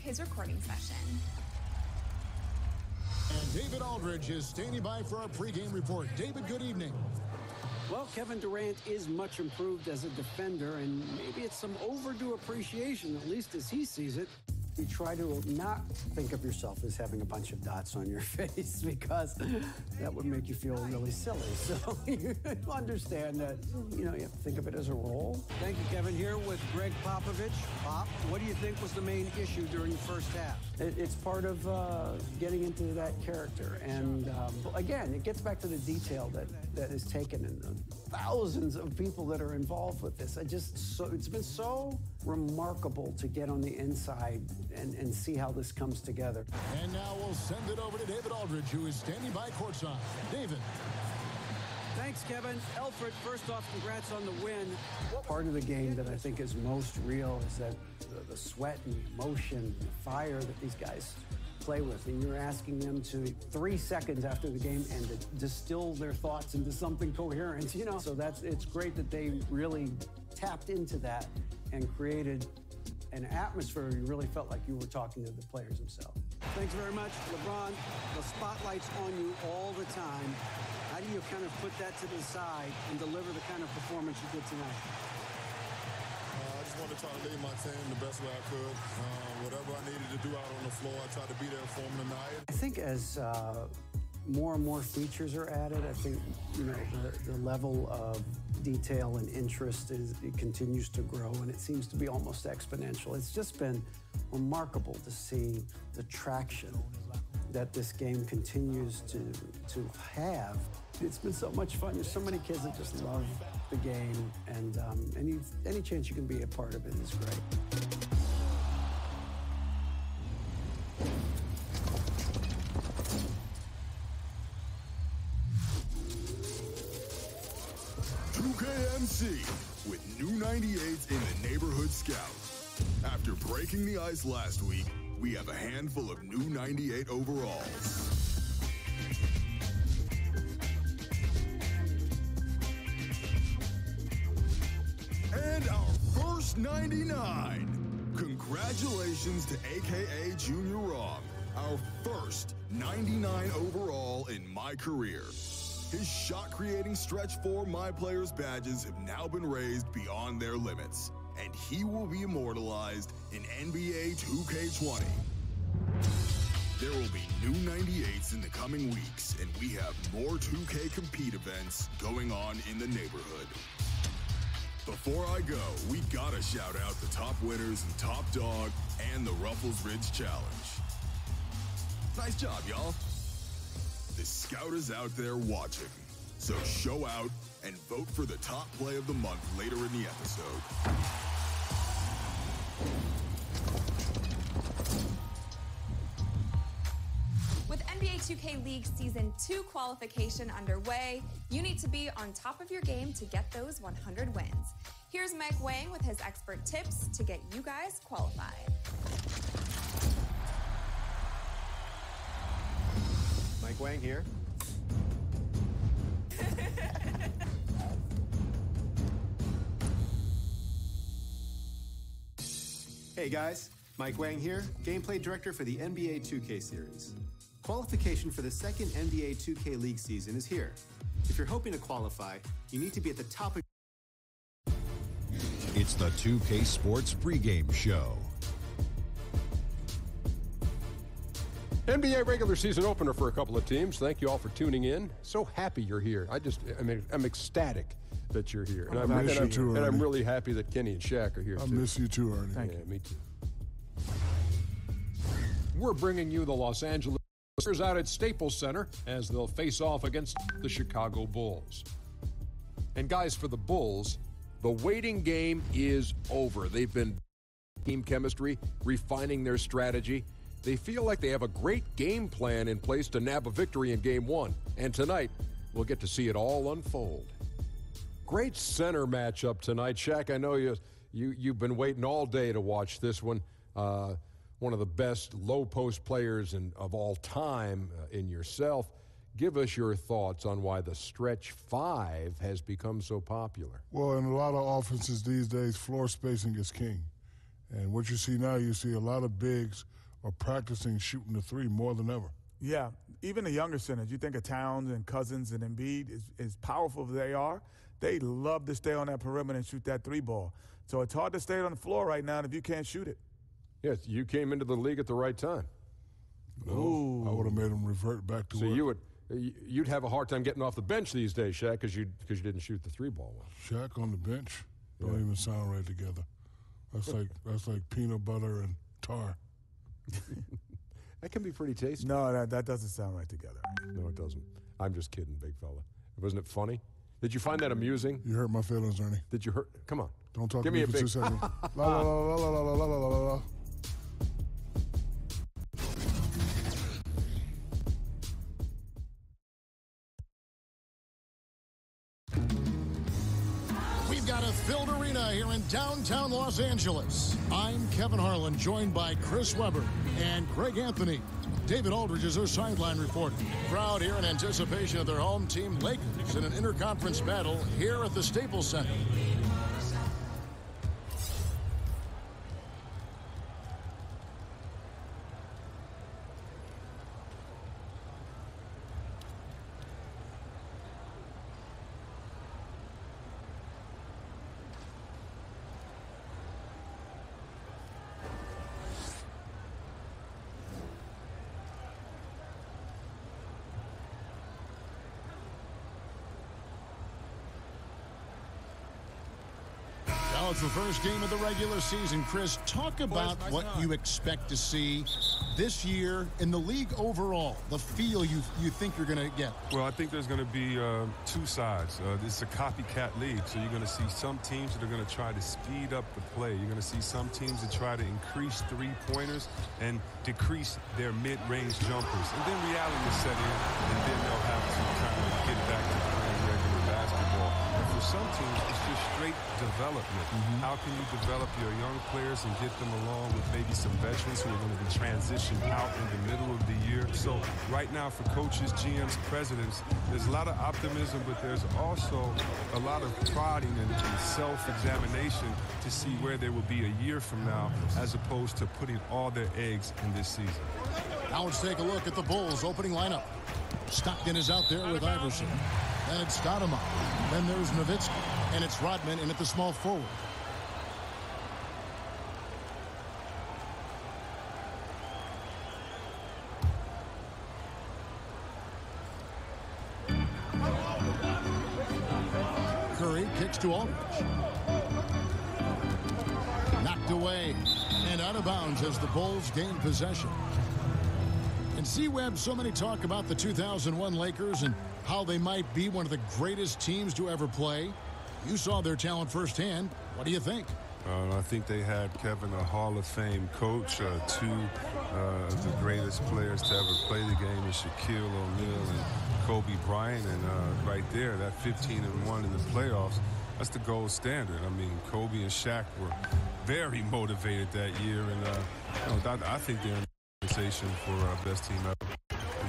his recording session. And David Aldridge is standing by for our pregame report. David, good evening. Well, Kevin Durant is much improved as a defender, and maybe it's some overdue appreciation, at least as he sees it. You try to not think of yourself as having a bunch of dots on your face because that would make you feel really silly. So you understand that, you have to think of it as a role. Thank you, Kevin. Here with Greg Popovich. Pop, what do you think was the main issue during the first half? It's part of getting into that character. And again, it gets back to the detail that is taken in the thousands of people that are involved with this. It's been so remarkable to get on the inside and see how this comes together. And now we'll send it over to David Aldridge, who is standing by courtside. David. Thanks, Kevin. Alfred, first off, congrats on the win. Part of the game that I think is most real is that the sweat and the emotion, and the fire that these guys play with, and you're asking them to 3 seconds after the game and to distill their thoughts into something coherent, So it's great that they really tapped into that and created an atmosphere where you really felt like you were talking to the players themselves. Thanks very much, LeBron. The spotlight's on you all the time. How do you kind of put that to the side and deliver the kind of performance you did tonight? I just wanted to try to lead my team the best way I could. Whatever I needed to do out on the floor, I tried to be there for them tonight. I think as more and more features are added, I think, the level of detail and interest it continues to grow, and it seems to be almost exponential. It's just been remarkable to see the traction that this game continues to have. It's been so much fun. There's so many kids that just love the game, and any chance you can be a part of it is great. KMC with new 98s in the Neighborhood Scout. After breaking the ice last week, we have a handful of new 98 overalls. And our first 99. Congratulations to AKA Junior Wrong, our first 99 overall in my career. His shot-creating Stretch 4 My Players badges have now been raised beyond their limits, and he will be immortalized in NBA 2K20. There will be new 98s in the coming weeks, and we have more 2K Compete events going on in the neighborhood. Before I go, we gotta shout out the top winners and top dog and the Ruffles Ridge Challenge. Nice job, y'all. The Scout is out there watching, so show out and vote for the top play of the month later in the episode. With NBA 2K League Season 2 qualification underway, you need to be on top of your game to get those 100 wins. Here's Mike Wang with his expert tips to get you guys qualified. Mike Wang here. Hey guys, Mike Wang here, gameplay director for the NBA 2K series. Qualification for the second NBA 2K League season is here. If you're hoping to qualify, you need to be at the top of... It's the 2K Sports pregame show. NBA regular season opener for a couple of teams. Thank you all for tuning in. So happy you're here. I'm ecstatic that you're here. And I'm really happy that Kenny and Shaq are here, too. I miss you too, Ernie. Thank you. Me too. We're bringing you the Los Angeles Lakers out at Staples Center as they'll face off against the Chicago Bulls. And guys, for the Bulls, the waiting game is over. They've been team chemistry, refining their strategy. They feel like they have a great game plan in place to nab a victory in Game 1. And tonight, we'll get to see it all unfold. Great center matchup tonight. Shaq, I know you've been waiting all day to watch this one. One of the best low-post players of all time in yourself. Give us your thoughts on why the stretch 5 has become so popular. Well, in a lot of offenses these days, floor spacing is king. And what you see now, you see a lot of bigs are practicing shooting the three more than ever. Yeah, even the younger centers. You think of Towns and Cousins and Embiid, as powerful as they are, they love to stay on that perimeter and shoot that three ball. So it's hard to stay on the floor right now if you can't shoot it. Yes, you came into the league at the right time. No, I would have made them revert back to so you'd have a hard time getting off the bench these days, Shaq, because you didn't shoot the three ball well. Shaq on the bench don't even sound right together. That's like peanut butter and tar. That can be pretty tasty. No, that doesn't sound right together. No, it doesn't. I'm just kidding, big fella. Wasn't it funny? Did you find that amusing? You hurt my feelings, Ernie. Did you hurt? Come on. Don't talk Give to me me for a 2 big seconds. La la la la la la la la la la. We've got a filled arena here in downtown Los Angeles. I'm Kevin Harlan, joined by Chris Webber and Greg Anthony. David Aldridge is our sideline reporter. Crowd here in anticipation of their home team, Lakers, in an interconference battle here at the Staples Center. Now it's the first game of the regular season. Chris, talk about what you expect to see this year in the league overall, the feel you think you're going to get. Well, I think there's going to be two sides. This is a copycat league, so you're going to see some teams that are going to try to speed up the play. You're going to see some teams that try to increase three-pointers and decrease their mid-range jumpers. And then reality will set in, and then they'll have to kind of get back to playing regular basketball. And for some teams, it's just straight development. How can you develop your young players and get them along with maybe some veterans who are going to be transitioned out in the middle of the year? So right now for coaches, GMs, presidents, there's a lot of optimism, but there's also a lot of prodding and self-examination to see where they will be a year from now, as opposed to putting all their eggs in this season. Now let's take a look at the Bulls' opening lineup. Stockton is out there with Iverson. Then it's Stoudemire. Then there's Nowitzki. And it's Rodman in at the small forward. Curry kicks to Aldridge. Knocked away and out of bounds as the Bulls gain possession. And C-Web, so many talk about the 2001 Lakers and how they might be one of the greatest teams to ever play. You saw their talent firsthand. What do you think? I think they had, Kevin, a Hall of Fame coach, two of the greatest players to ever play the game, is Shaquille O'Neal and Kobe Bryant. And right there, that 15-1 in the playoffs, that's the gold standard. I mean, Kobe and Shaq were very motivated that year. And I think they're in the conversation for best team ever.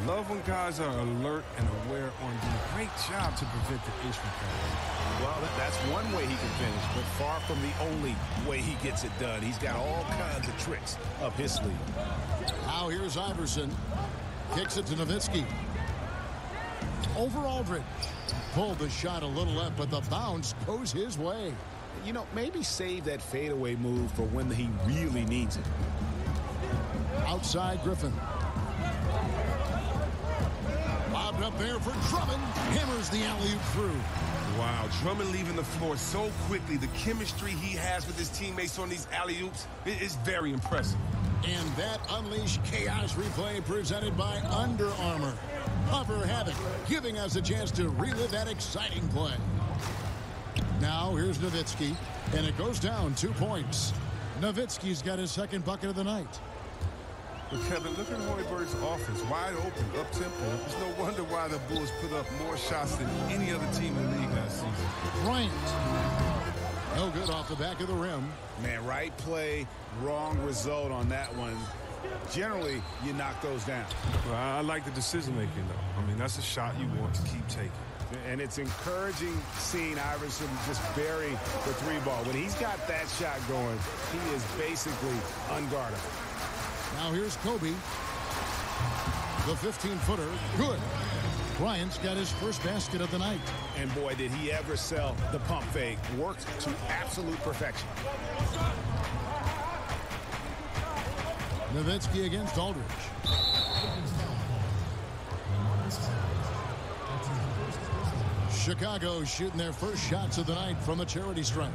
Love when guys are alert and aware on doing a great job to prevent the injury. Well, that's one way he can finish, but far from the only way he gets it done. He's got all kinds of tricks up his sleeve. Now here's Iverson. Kicks it to Nowitzki. Over Aldridge. Pulled the shot a little left, but the bounce goes his way. You know, maybe save that fadeaway move for when he really needs it. Outside Griffin. Lobbed up there for Drummond. Hammers the alley-oop through. Wow, Drummond leaving the floor so quickly. The chemistry he has with his teammates on these alley-oops is very impressive. And that Unleash Chaos replay presented by Under Armour. Hover Havoc, giving us a chance to relive that exciting play. Now here's Nowitzki, and it goes down 2 points. Nowitzki's got his second bucket of the night. But Kevin, look at Hoiberg's offense, wide open, up-tempo. It's no wonder why the Bulls put up more shots than any other team in the league last season. Bryant. No good off the back of the rim. Man, right play, wrong result on that one. Generally, you knock those down. Well, I like the decision-making, though. I mean, that's a shot you want to keep taking. And it's encouraging seeing Iverson just bury the three ball. When he's got that shot going, he is basically unguardable. Now here's Kobe. The 15-footer, good. Bryant's got his first basket of the night. And boy, did he ever sell the pump fake. Worked to absolute perfection. Nowitzki against Aldridge. Chicago shooting their first shots of the night from a charity stripe.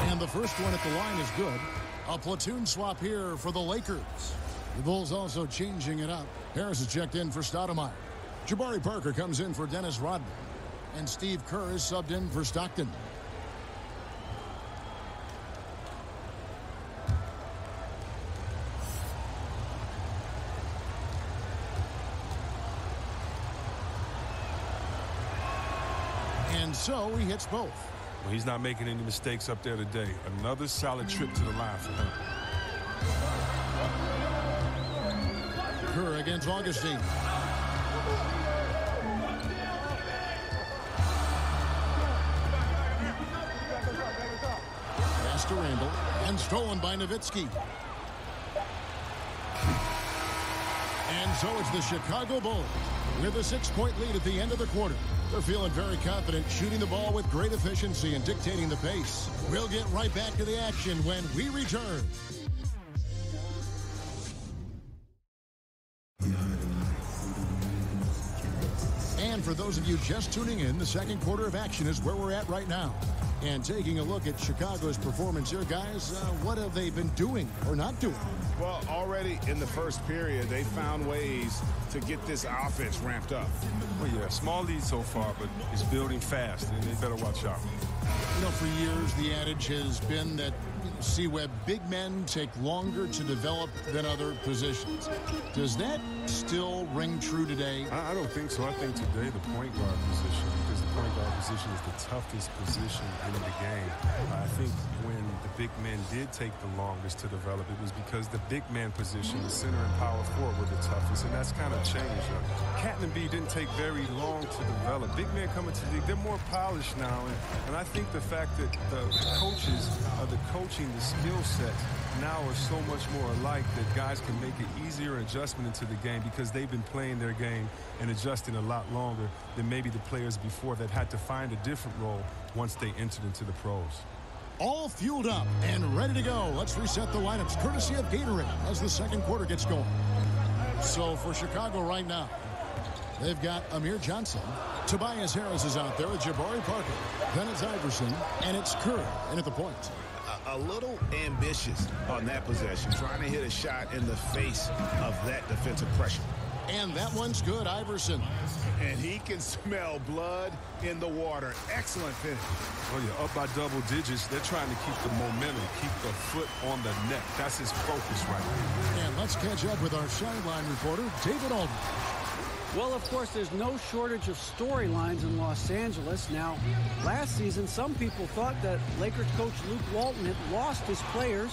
And the first one at the line is good. A platoon swap here for the Lakers. The Bulls also changing it up. Harris is checked in for Stoudemire. Jabari Parker comes in for Dennis Rodman. And Steve Kerr is subbed in for Stockton. And so he hits both. Well, he's not making any mistakes up there today. Another solid trip to the line for him. Kerr against Augustine. Pass to Randall and stolen by Nowitzki. And so it's the Chicago Bulls with a 6-point lead at the end of the quarter. They're feeling very confident, shooting the ball with great efficiency and dictating the pace. We'll get right back to the action when we return. And for those of you just tuning in, the second quarter of action is where we're at right now. And taking a look at Chicago's performance here, guys, what have they been doing or not doing? Well, already in the first period, they found ways to get this offense ramped up. Well, yeah, small lead so far, but it's building fast, and they better watch out. You know, for years, the adage has been that, C-Web, big men take longer to develop than other positions. Does that still ring true today? I don't think so. I think today the point guard position, because the point guard position is the toughest position in the game. I think when the big men did take the longest to develop, it was because the big man position, the center and power forward, were the toughest, and that's kind of changed. Cat and B didn't take very long to develop. Big men coming to the league, they're more polished now, and I think the fact that the coaches are the coaching, the skill sets now are so much more alike that guys can make an easier adjustment into the game because they've been playing their game and adjusting a lot longer than maybe the players before that had to find a different role once they entered into the pros. All fueled up and ready to go. Let's reset the lineups courtesy of Gatorade as the second quarter gets going. So for Chicago right now, they've got Amir Johnson. Tobias Harris is out there with Jabari Parker. Then it's Iverson, and it's Kerr in at the point. A little ambitious on that possession, trying to hit a shot in the face of that defensive pressure. And that one's good, Iverson. And he can smell blood in the water. Excellent finish. Well, you're up by double digits. They're trying to keep the momentum, keep the foot on the neck. That's his focus right now. And let's catch up with our sideline reporter, David Aldridge. Well, of course, there's no shortage of storylines in Los Angeles. Now, last season, some people thought that Lakers coach Luke Walton had lost his players,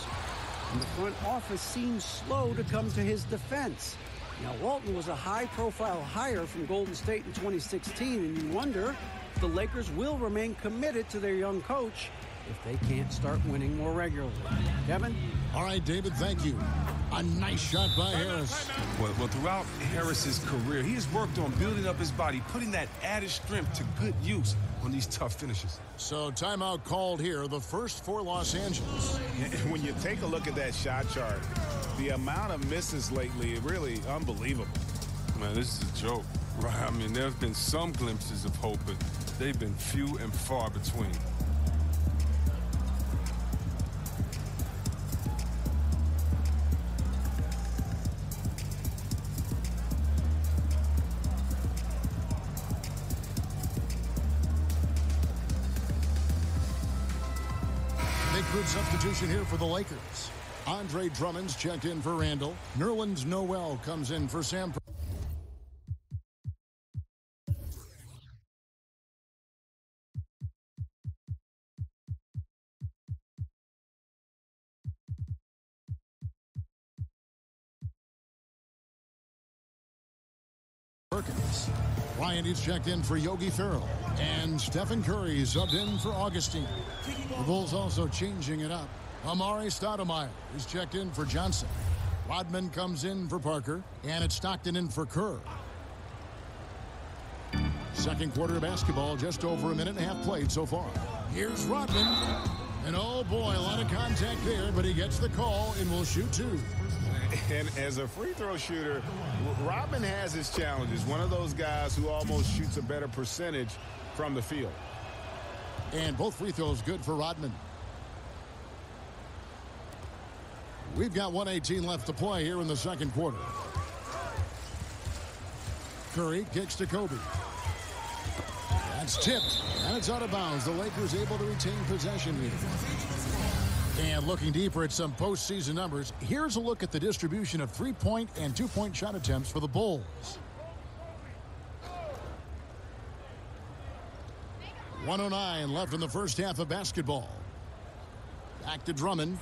and the front office seemed slow to come to his defense. Now, Walton was a high-profile hire from Golden State in 2016, and you wonder if the Lakers will remain committed to their young coach if they can't start winning more regularly. Kevin? All right, David, thank you. A nice shot by Harris. Well, throughout Harris's career, he has worked on building up his body, putting that added strength to good use on these tough finishes. So timeout called here, the first for Los Angeles. When you take a look at that shot chart, the amount of misses lately, really unbelievable. Man, this is a joke, right? I mean, there have been some glimpses of hope, but they've been few and far between. Big good substitution here for the Lakers. Andre Drummond's checked in for Randall. Nerlens Noel comes in for Sam. Perkins. Bryant is checked in for Yogi Ferrell. And Stephen Curry subbed in for Augustine. The Bulls also changing it up. Amari Stoudemire is checked in for Johnson. Rodman comes in for Parker. And it's Stockton in for Kerr. Second quarter of basketball, just over a minute and a half played so far. Here's Rodman. And oh boy, a lot of contact there, but he gets the call and will shoot two. And as a free throw shooter, Rodman has his challenges. One of those guys who almost shoots a better percentage from the field. And both free throws good for Rodman. We've got 1:18 left to play here in the second quarter. Curry kicks to Kobe. That's tipped, and it's out of bounds. The Lakers able to retain possession here. And looking deeper at some postseason numbers, here's a look at the distribution of three-point and two-point shot attempts for the Bulls. .109 left in the first half of basketball. Back to Drummond.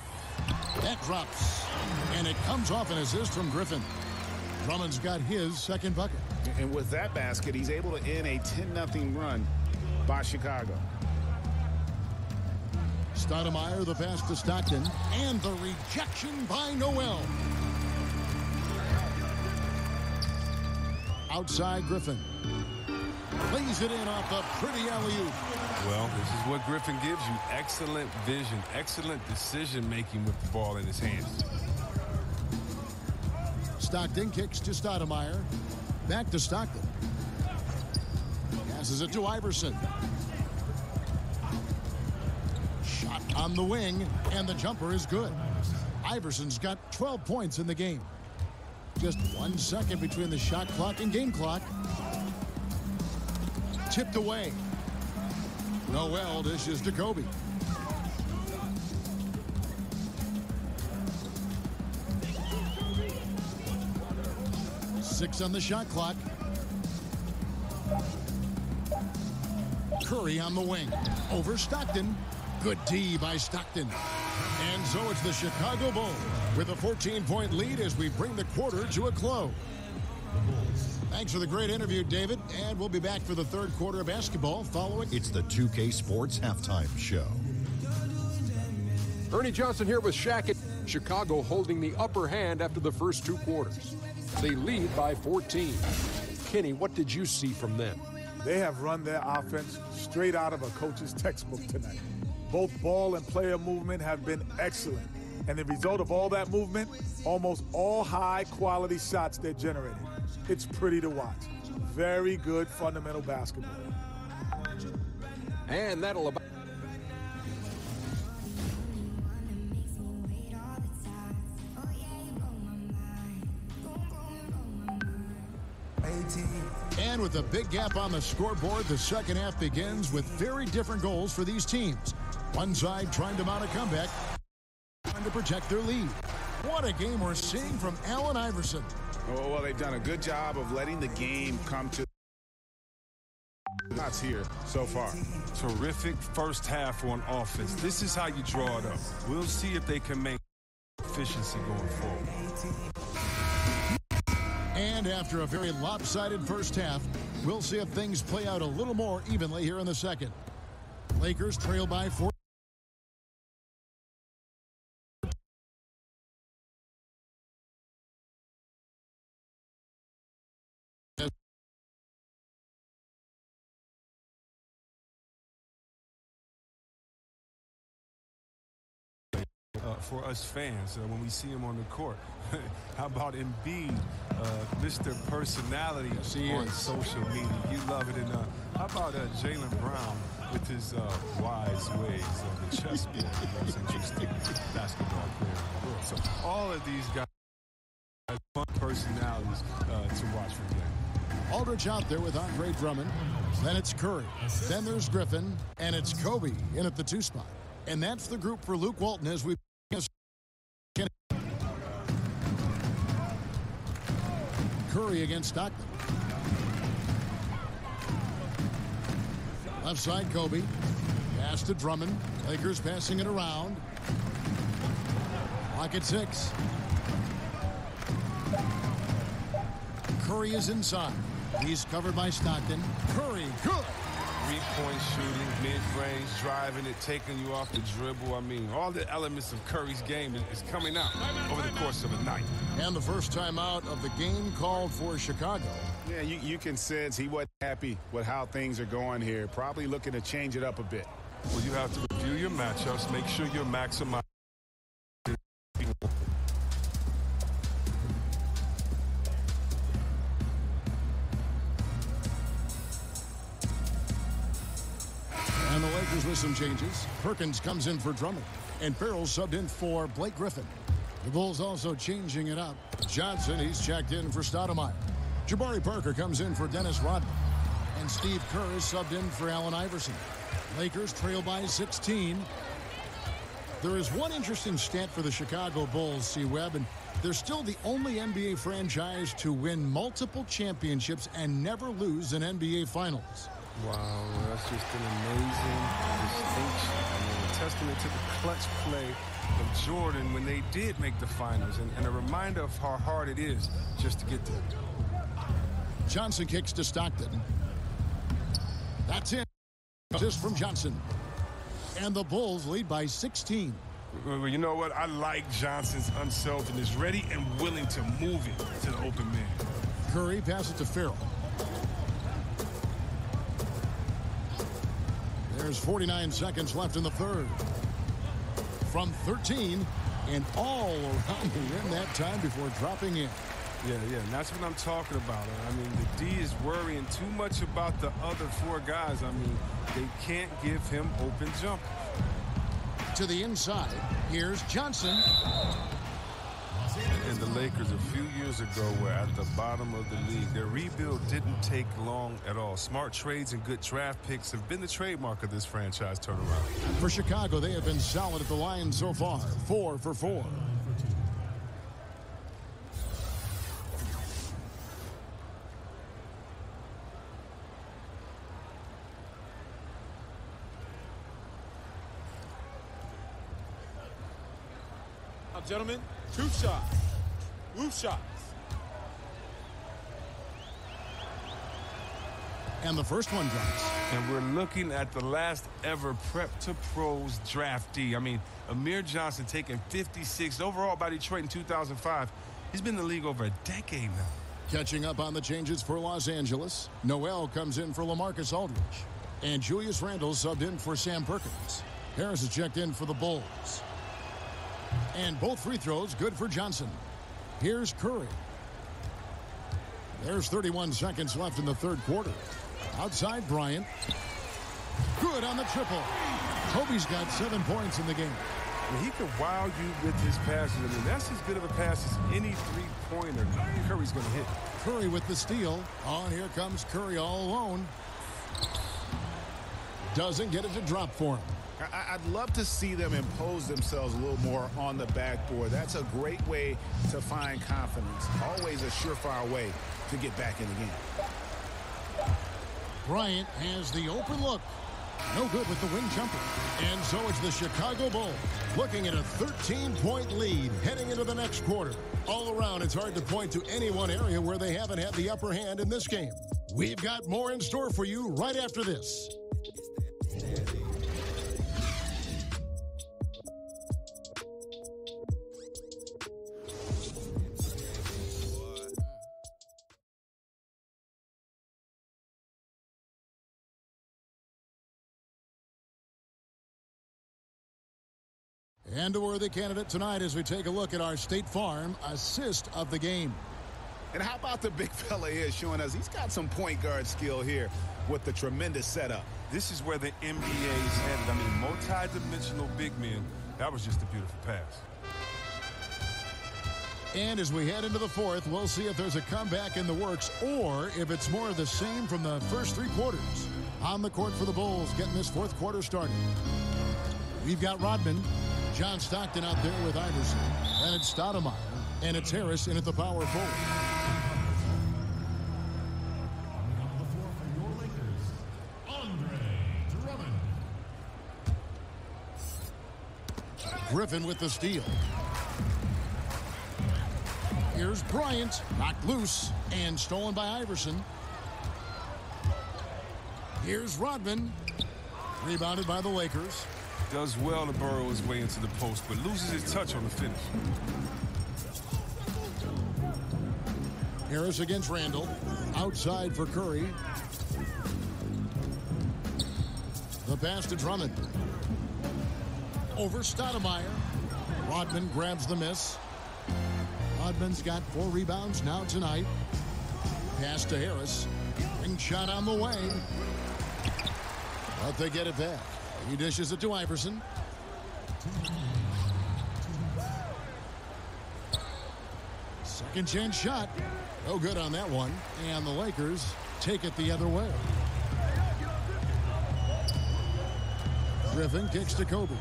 That drops. And it comes off an assist from Griffin. Drummond's got his second bucket. And with that basket, he's able to end a 10-0 run by Chicago. Stoudemire, the pass to Stockton, and the rejection by Noel. Outside Griffin. Lays it in off the pretty alley-oop. Well, this is what Griffin gives you. Excellent vision, excellent decision-making with the ball in his hands. Stockton kicks to Stoudemire. Back to Stockton. Passes it to Iverson. Shot on the wing, and the jumper is good. Iverson's got 12 points in the game. Just 1 second between the shot clock and game clock. Tipped away. Noel dishes to Kobe. Six on the shot clock. Curry on the wing. Over Stockton. Good D by Stockton. And so it's the Chicago Bulls with a 14-point lead as we bring the quarter to a close. Thanks for the great interview, David. And we'll be back for the third quarter of basketball following. It's the 2K Sports Halftime Show. Ernie Johnson here with Shaq at Chicago holding the upper hand after the first two quarters. They lead by 14. Kenny, what did you see from them? They have run their offense straight out of a coach's textbook tonight. Both ball and player movement have been excellent. And the result of all that movement, almost all high-quality shots they're generating. It's pretty to watch. Very good fundamental basketball. And that'll about... And with a big gap on the scoreboard, the second half begins with very different goals for these teams. One side trying to mount a comeback, trying to protect their lead. What a game we're seeing from Allen Iverson. Well, they've done a good job of letting the game come to shots here so far. Terrific first half on offense. This is how you draw it up. We'll see if they can make efficiency going forward. And after a very lopsided first half, we'll see if things play out a little more evenly here in the second. Lakers trail by 4. For us fans, when we see him on the court. How about Embiid, Mr. Personality on social media? You love it. And how about Jaylen Brown with his wise ways on the chessboard? The most interesting basketball player in the world. So all of these guys have fun personalities to watch from them. Aldridge out there with Andre Drummond. Then it's Curry. Then there's Griffin. And it's Kobe in at the 2 spot. And that's the group for Luke Walton as we Curry against Stockton. Left side, Kobe. Pass to Drummond. Lakers passing it around. Clock at 6. Curry is inside. He's covered by Stockton. Curry, good. Three-point shooting, mid-range, driving it, taking you off the dribble. I mean, all the elements of Curry's game is coming out over the course of a night. And the first time out of the game called for Chicago. Yeah, you can sense he wasn't happy with how things are going here. Probably looking to change it up a bit. Well, you have to review your matchups, make sure you're maximizing. And the Lakers with some changes. Perkins comes in for Drummond. And Farrell subbed in for Blake Griffin. The Bulls also changing it up. Johnson, he's checked in for Stoudemire. Jabari Parker comes in for Dennis Rodman. And Steve Kerr is subbed in for Allen Iverson. Lakers trail by 16. There is one interesting stat for the Chicago Bulls, C-Webb, and they're still the only NBA franchise to win multiple championships and never lose an NBA Finals. Wow, that's just an amazing distinction. I mean, a testament to the clutch play of Jordan when they did make the finals, and a reminder of how hard it is just to get there. Johnson kicks to Stockton. That's it. Assist from Johnson. And the Bulls lead by 16. Well, you know what? I like Johnson's unselfishness, ready and willing to move it to the open man. Curry passes to Farrell. There's 49 seconds left in the third. From 13 and all around the rim that time before dropping in. Yeah, and that's what I'm talking about. I mean, the D is worrying too much about the other four guys. I mean, they can't give him open jump. To the inside, here's Johnson. And the Lakers a few years ago were at the bottom of the league. Their rebuild didn't take long at all. Smart trades and good draft picks have been the trademark of this franchise turnaround. For Chicago, they have been solid at the line so far. 4 for 4. Now, gentlemen, 2 shots. Roof shots. And the first one drops. And we're looking at the last ever Prep to Pros draftee. I mean, Amir Johnson taking 56 overall by Detroit in 2005. He's been in the league over a decade now. Catching up on the changes for Los Angeles. Noel comes in for LaMarcus Aldridge. And Julius Randle subbed in for Sam Perkins. Harris is checked in for the Bulls. And both free throws good for Johnson. Here's Curry. There's 31 seconds left in the third quarter. Outside Bryant. Good on the triple. Kobe's got 7 points in the game. He can wow you with his passes. I mean, that's as good of a pass as any three-pointer Curry's going to hit. Curry with the steal. Oh, and here comes Curry all alone. Doesn't get it to drop for him. I'd love to see them impose themselves a little more on the backboard. That's a great way to find confidence. Always a surefire way to get back in the game. Bryant has the open look. No good with the wing jumper. And so it's the Chicago Bulls looking at a 13-point lead heading into the next quarter. All around, it's hard to point to any one area where they haven't had the upper hand in this game. We've got more in store for you right after this. And a worthy candidate tonight as we take a look at our State Farm assist of the game. And how about the big fella here showing us he's got some point guard skill here with the tremendous setup. This is where the NBA is headed. I mean, multi-dimensional big men. That was just a beautiful pass. And as we head into the fourth, we'll see if there's a comeback in the works or if it's more of the same from the first 3 quarters. On the court for the Bulls, getting this fourth quarter started. We've got Rodman. John Stockton out there with Iverson. And it's Stoudemire. And it's Harris in at the power forward. Griffin with the steal. Here's Bryant, knocked loose and stolen by Iverson. Here's Rodman, rebounded by the Lakers. Does well to burrow his way into the post, but loses his touch on the finish. Harris against Randall. Outside for Curry. The pass to Drummond. Over Stoudemire. Rodman grabs the miss. Rodman's got 4 rebounds now tonight. Pass to Harris. Ring shot on the way. But they get it back. He dishes it to Iverson. Second chance shot. No good on that one. And the Lakers take it the other way. Griffin kicks to Kobe.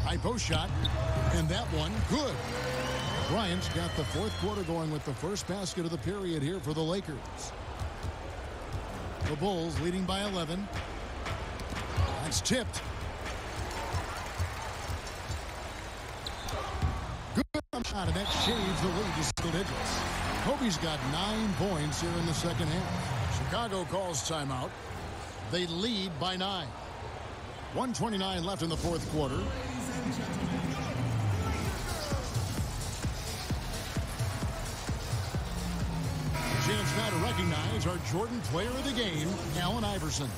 High post shot. And that one, good. Bryant's got the 4th quarter going with the first basket of the period here for the Lakers. The Bulls leading by 11. That's tipped. Good shot, and that shaves the lead to single digits. Kobe's got 9 points here in the second half. Chicago calls timeout. They lead by 9. 1:29 left in the 4th quarter. Chance now to recognize our Jordan player of the game, Allen Iverson.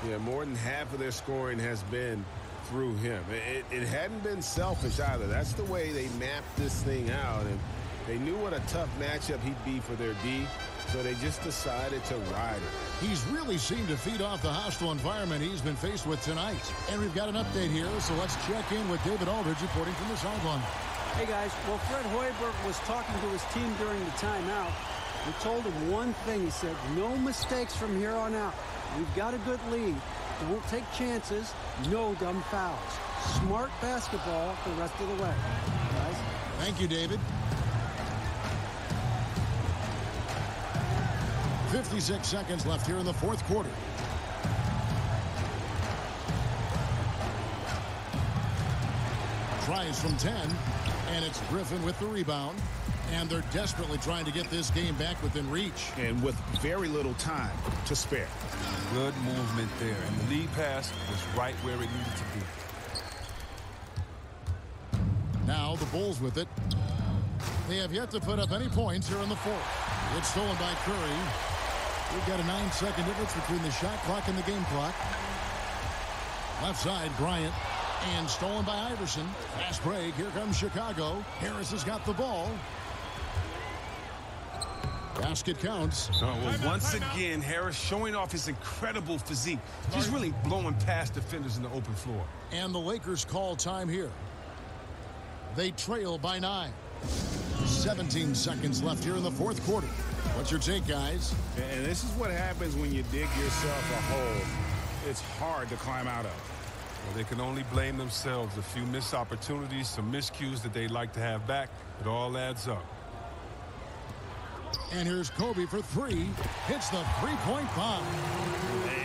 Yeah, more than half of their scoring has been through him. It hadn't been selfish either. That's the way they mapped this thing out, and they knew what a tough matchup he'd be for their D, so they just decided to ride it. He's really seemed to feed off the hostile environment he's been faced with tonight. And we've got an update here, so let's check in with David Aldridge reporting from the sideline. Hey, guys. Well, Fred Hoiberg was talking to his team during the timeout. He told him one thing. He said, no mistakes from here on out. We've got a good lead. Don't take chances. No dumb fouls. Smart basketball the rest of the way. Guys? Thank you, David. 56 seconds left here in the 4th quarter. Tries from 10, and it's Griffin with the rebound. And they're desperately trying to get this game back within reach. And with very little time to spare. Good movement there. And the lead pass was right where it needed to be. Now the Bulls with it. They have yet to put up any points here in the 4th. It's stolen by Curry. We've got a 9-second difference between the shot clock and the game clock. Left side, Bryant. And stolen by Iverson. Fast break. Here comes Chicago. Harris has got the ball. Basket counts. Well, once again, Harris showing off his incredible physique. Just really blowing past defenders in the open floor. And the Lakers call time here. They trail by 9. 17 seconds left here in the 4th quarter. What's your take, guys? And this is what happens when you dig yourself a hole. It's hard to climb out of. Well, they can only blame themselves. A few missed opportunities, some miscues that they'd like to have back. It all adds up. And here's Kobe for 3. Hits the three-point bomb.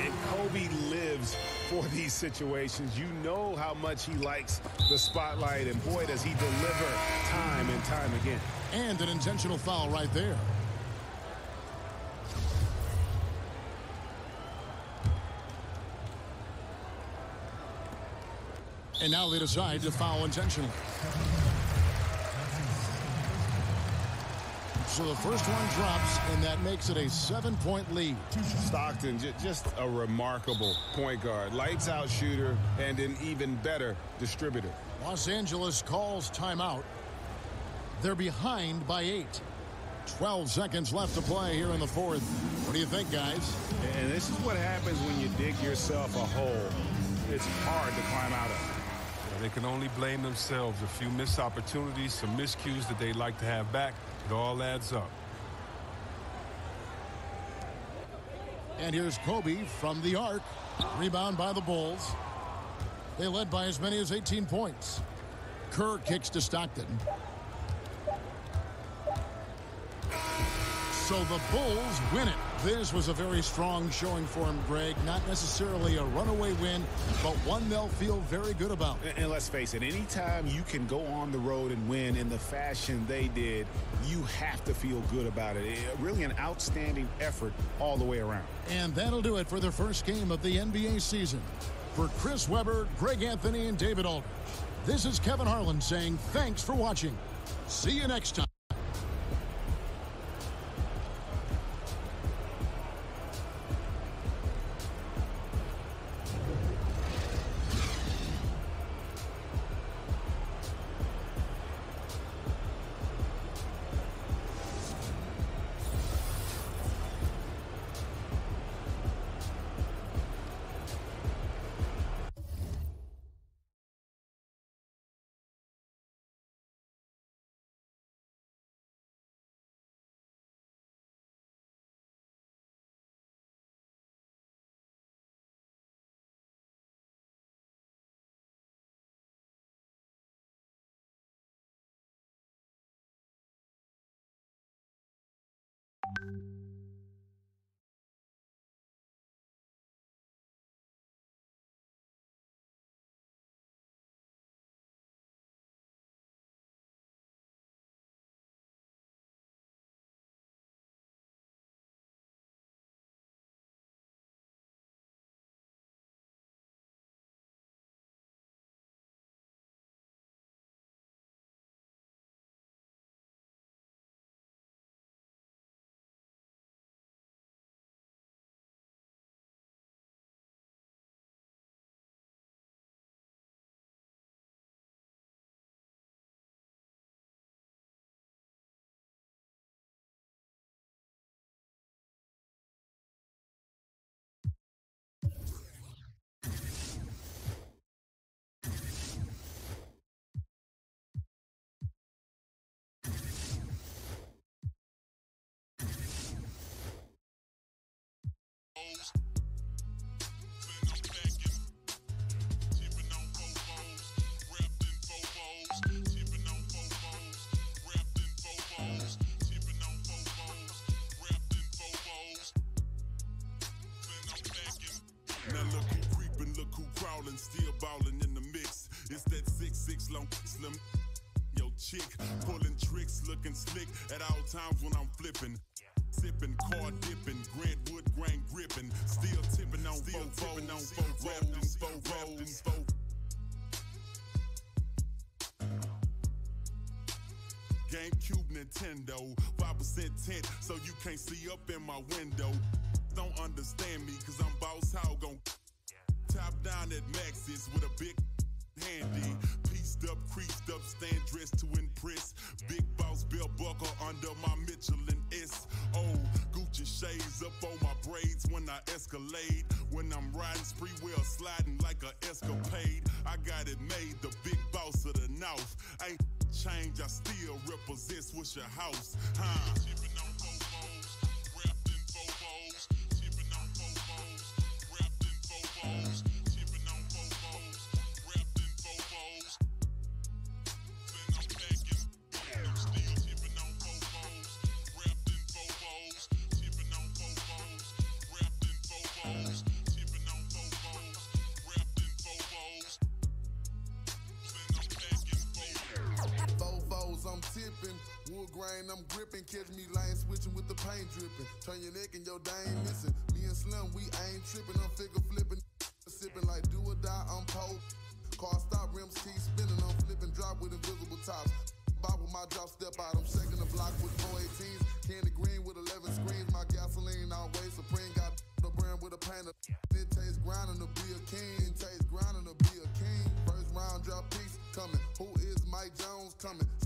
And Kobe lives for these situations. You know how much he likes the spotlight, and boy, does he deliver time and time again. And an intentional foul right there. And now they decide to foul intentionally. So the first one drops, and that makes it a 7-point lead. Stockton, just a remarkable point guard. Lights out shooter and an even better distributor. Los Angeles calls timeout. They're behind by 8. 12 seconds left to play here in the 4th. What do you think, guys? And this is what happens when you dig yourself a hole. It's hard to climb out of. They can only blame themselves. A few missed opportunities, some miscues that they'd like to have back. It all adds up. And here's Kobe from the arc. Rebound by the Bulls. They led by as many as 18 points. Kerr kicks to Stockton. So the Bulls win it. This was a very strong showing for him, Greg. Not necessarily a runaway win, but one they'll feel very good about. And let's face it, anytime you can go on the road and win in the fashion they did, you have to feel good about it. Really an outstanding effort all the way around. And that'll do it for the first game of the NBA season. For Chris Webber, Greg Anthony, and David Aldridge, this is Kevin Harlan saying thanks for watching. See you next time. Still ballin' in the mix. It's that 6'6" long slim yo chick pulling tricks, looking slick at all times when I'm flipping. Sipping, car dipping, Grant Wood grain gripping, still tipping on GameCube, Nintendo, 5% tint, so you can't see up in my window. Don't understand me, cause I'm boss hog on top down at Max's with a big handy. Pieced up, creased up, stand dressed to impress. Big boss belt buckle under my Michelin S. Oh, Gucci shades up on my braids when I escalade. When I'm riding spree wheel, sliding like a escapade. I got it made, the big boss of the North. Ain't change, I still represent Swisher House. Huh? I'm tipping, wood grain, I'm gripping. Catch me lane switching with the paint dripping. Turn your neck and your day ain't missing. Me and Slim, we ain't tripping. I'm figure flipping, sipping like do or die. I'm pope. Car stop, rims keep spinning. I'm flipping, drop with invisible tops. Bop with my drop, step out. I'm shaking the block with 418s. Candy green with 11 screens. My gasoline always supreme. Got the brand with a painter. It tastes grinding to be a king. It tastes grinding to be a king. First round drop piece coming. Who is Mike Jones coming?